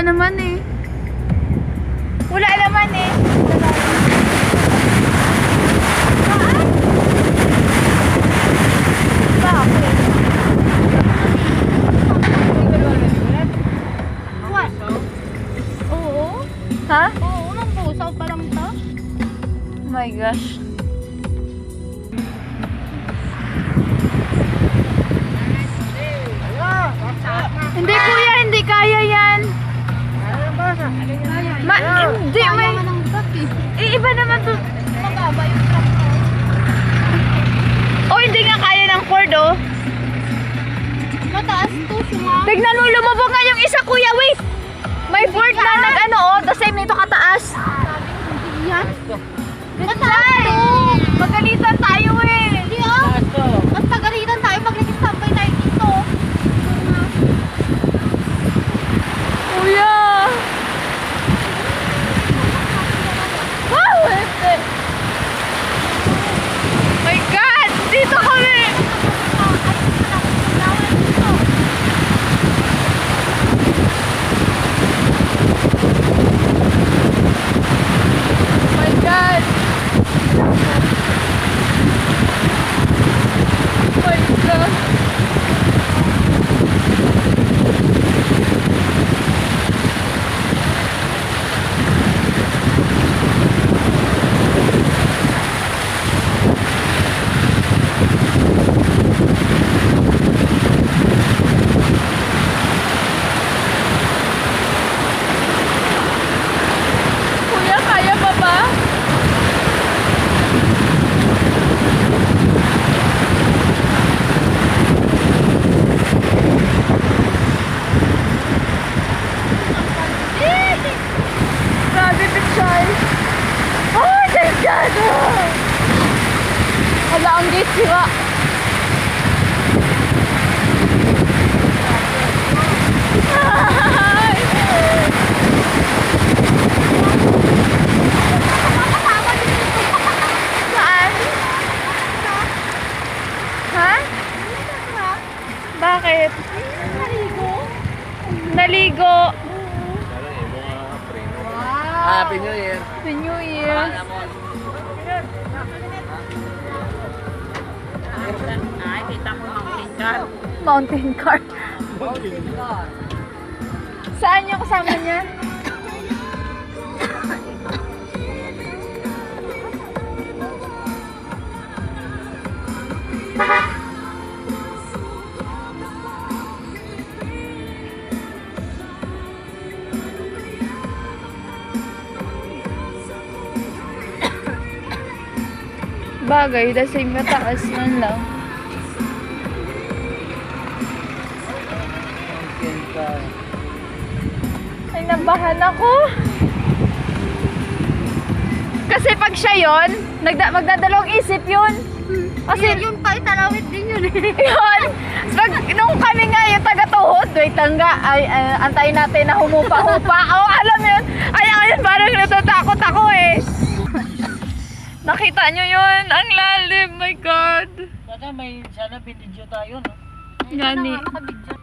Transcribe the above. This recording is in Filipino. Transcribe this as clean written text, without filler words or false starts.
Wala naman eh. Wala naman eh. Bakit? What? Oo. Ha? Oo, unang pusaw pa lang to. Oh my gosh. Hindi kuya, hindi kaya yan. Hindi, may... Kaya ng truck eh. Iba naman to. Mababa yung truck mo. Oh, hindi nga kaya ng Ford, oh. Mataas to siya. Tignan mo, lumubog nga yung isa, kuya, wait. May Ford na nag-ano, oh. The same nito kataas. Hindi yan. Mataas to. Magalitan tayo, eh. Hindi ah. Mas pagalitan tayo pag nag-standby tayo dito. Kuya. Wow, este. My God, dito kami. My God. My God. Kuya, kaya pa ba? Grabe, Pichay. Oh, delikado! Hala, ang gate sira. Ay! Saan? Ha? Bakit? Naligo. Naligo. Happy New Year. Happy New Year. Ay, kita mo mountain car. Mountain car. Saan yung kasama niya? Bagay, the same mataas man lang. Ay, nabahan ako. Kasi pag siya yun, magdadalawang isip yun. Kasi Yung pa, italawit din yun eh. yun, nung kami nga yung taga-tuhod, wait lang nga, antayin natin na humupa-hupa. Oh, alam mo yun? Ay, ayun, parang natatakot ako eh. Nakita nyo yun? Ang lalim, my God. Sana binidyo tayo, no? Gani. Nakabidyo.